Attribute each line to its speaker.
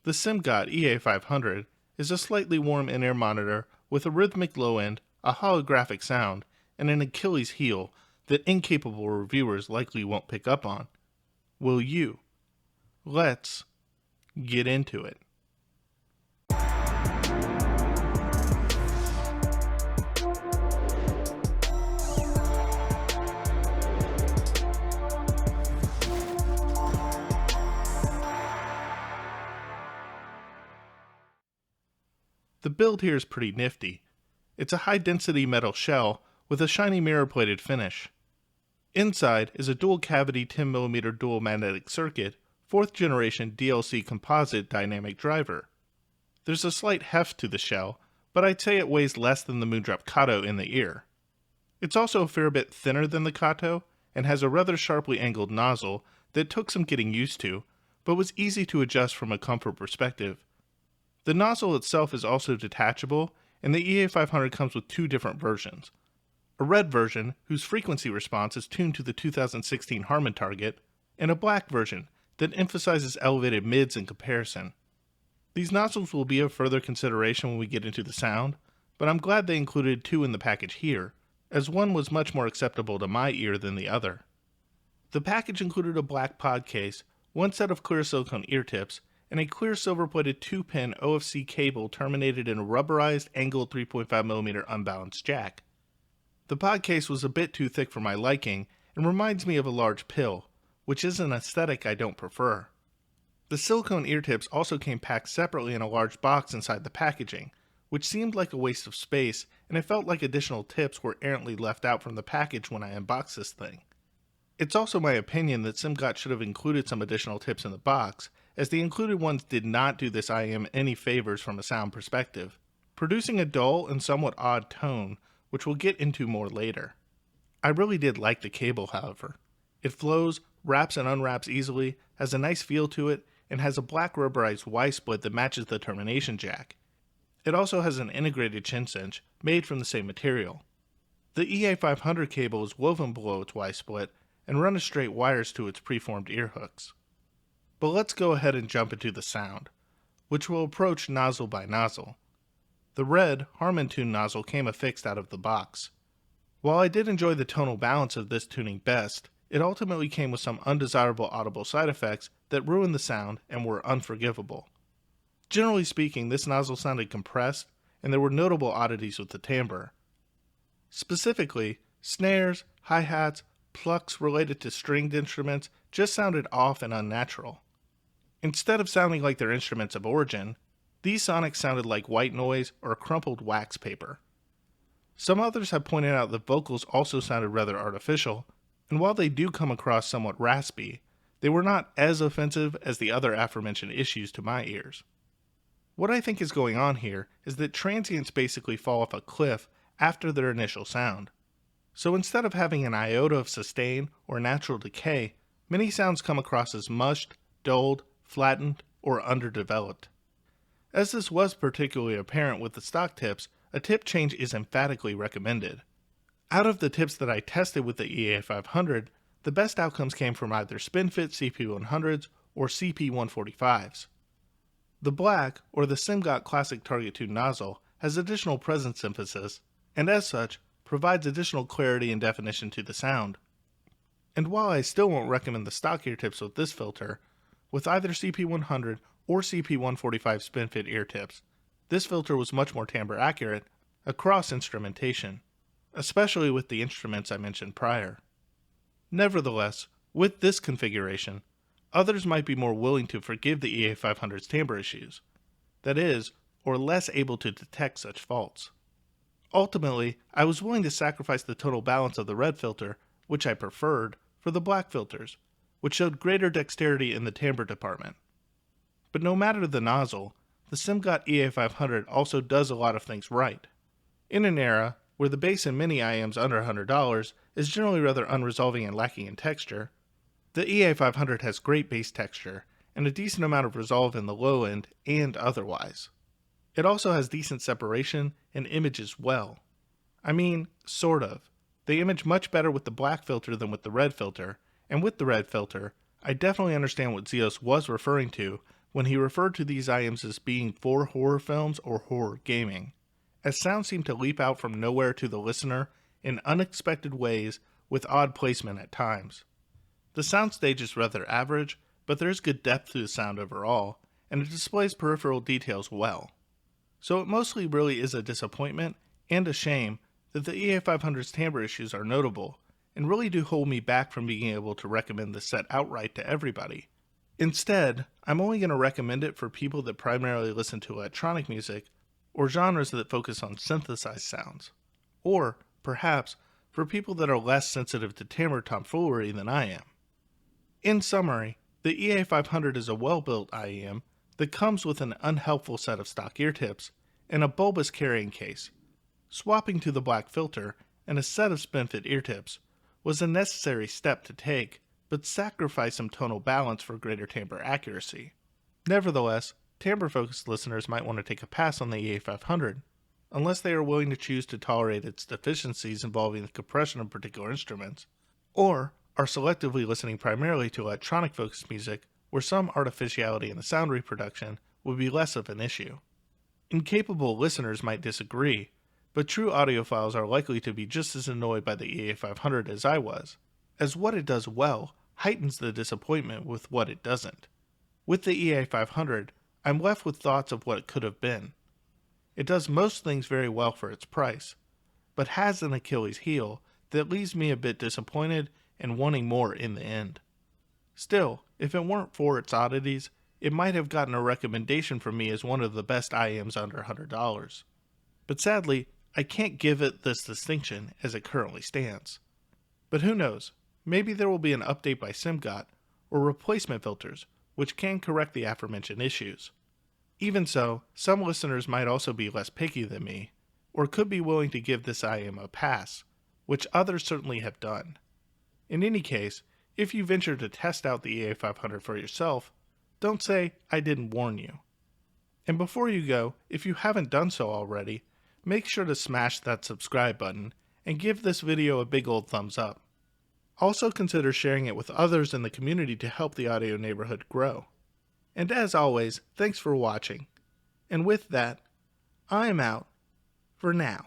Speaker 1: The Simgot EA500 is a slightly warm in-ear monitor with a rhythmic low end, a holographic sound, and an Achilles heel that incapable reviewers likely won't pick up on. Will you? Let's get into it. The build here is pretty nifty. It's a high-density metal shell with a shiny mirror-plated finish. Inside is a dual-cavity 10mm dual magnetic circuit, 4th generation DLC composite dynamic driver. There's a slight heft to the shell, but I'd say it weighs less than the Moondrop Kato in the ear. It's also a fair bit thinner than the Kato, and has a rather sharply angled nozzle that took some getting used to, but was easy to adjust from a comfort perspective. The nozzle itself is also detachable, and the EA500 comes with two different versions. A red version, whose frequency response is tuned to the 2016 Harman target, and a black version that emphasizes elevated mids in comparison. These nozzles will be of further consideration when we get into the sound, but I'm glad they included two in the package here, as one was much more acceptable to my ear than the other. The package included a black pod case, one set of clear silicone ear tips, and a clear silver-plated 2-pin OFC cable terminated in a rubberized angled 3.5mm unbalanced jack. The pod case was a bit too thick for my liking and reminds me of a large pill, which is an aesthetic I don't prefer. The silicone ear tips also came packed separately in a large box inside the packaging, which seemed like a waste of space, and it felt like additional tips were errantly left out from the package when I unboxed this thing. It's also my opinion that Simgot should have included some additional tips in the box, as the included ones did not do this IEM any favors from a sound perspective, producing a dull and somewhat odd tone, which we'll get into more later. I really did like the cable, however. It flows, wraps and unwraps easily, has a nice feel to it, and has a black rubberized Y-split that matches the termination jack. It also has an integrated chin cinch, made from the same material. The EA500 cable is woven below its Y-split, and run as straight wires to its preformed ear hooks. But let's go ahead and jump into the sound, which will approach nozzle by nozzle. The red Harman tune nozzle came affixed out of the box. While I did enjoy the tonal balance of this tuning best, it ultimately came with some undesirable audible side effects that ruined the sound and were unforgivable. Generally speaking, this nozzle sounded compressed, and there were notable oddities with the timbre. Specifically, snares, hi-hats, plucks related to stringed instruments just sounded off and unnatural. Instead of sounding like their instruments of origin, these sonics sounded like white noise or crumpled wax paper. Some others have pointed out that vocals also sounded rather artificial, and while they do come across somewhat raspy, they were not as offensive as the other aforementioned issues to my ears. What I think is going on here is that transients basically fall off a cliff after their initial sound. So instead of having an iota of sustain or natural decay, many sounds come across as mushed, dulled, flattened, or underdeveloped. As this was particularly apparent with the stock tips, a tip change is emphatically recommended. Out of the tips that I tested with the EA500, the best outcomes came from either SpinFit CP100s or CP145s. The black, or the Simgot Classic Target 2 nozzle, has additional presence emphasis, and as such, provides additional clarity and definition to the sound. And while I still won't recommend the stock ear tips with this filter, with either CP100 or CP145 SpinFit ear tips, this filter was much more timbre accurate across instrumentation, especially with the instruments I mentioned prior. Nevertheless, with this configuration, others might be more willing to forgive the EA500's timbre issues, that is, or less able to detect such faults. Ultimately, I was willing to sacrifice the tonal balance of the red filter, which I preferred, for the black filters, which showed greater dexterity in the timbre department. But no matter the nozzle, the Simgot EA500 also does a lot of things right. In an era where the bass in many IEMs under $100 is generally rather unresolving and lacking in texture, the EA500 has great bass texture and a decent amount of resolve in the low end and otherwise. It also has decent separation and images well. I mean, sort of. They image much better with the black filter than with the red filter, and with the red filter, I definitely understand what Zeos was referring to when he referred to these IEMs as being for horror films or horror gaming, as sounds seem to leap out from nowhere to the listener in unexpected ways with odd placement at times. The soundstage is rather average, but there is good depth to the sound overall, and it displays peripheral details well. So it mostly really is a disappointment and a shame that the EA500's timbre issues are notable, and really do hold me back from being able to recommend this set outright to everybody. Instead, I'm only going to recommend it for people that primarily listen to electronic music, or genres that focus on synthesized sounds. Or, perhaps, for people that are less sensitive to timbre tomfoolery than I am. In summary, the EA500 is a well-built IEM that comes with an unhelpful set of stock ear tips and a bulbous carrying case. Swapping to the black filter and a set of spin-fit ear tips was a necessary step to take, but sacrificed some tonal balance for greater timbre accuracy. Nevertheless, timbre-focused listeners might want to take a pass on the EA500, unless they are willing to choose to tolerate its deficiencies involving the compression of particular instruments, or are selectively listening primarily to electronic-focused music where some artificiality in the sound reproduction would be less of an issue. Incapable listeners might disagree, but true audiophiles are likely to be just as annoyed by the EA500 as I was, as what it does well heightens the disappointment with what it doesn't. With the EA500, I'm left with thoughts of what it could have been. It does most things very well for its price, but has an Achilles heel that leaves me a bit disappointed and wanting more in the end. Still, if it weren't for its oddities, it might have gotten a recommendation from me as one of the best IEMs under $100. But sadly, I can't give it this distinction as it currently stands. But who knows, maybe there will be an update by Simgot or replacement filters which can correct the aforementioned issues. Even so, some listeners might also be less picky than me, or could be willing to give this IEM a pass, which others certainly have done. In any case, if you venture to test out the EA500 for yourself, don't say I didn't warn you. And before you go, if you haven't done so already, make sure to smash that subscribe button and give this video a big old thumbs up. Also consider sharing it with others in the community to help the audio neighborhood grow. And as always, thanks for watching. And with that, I'm out for now.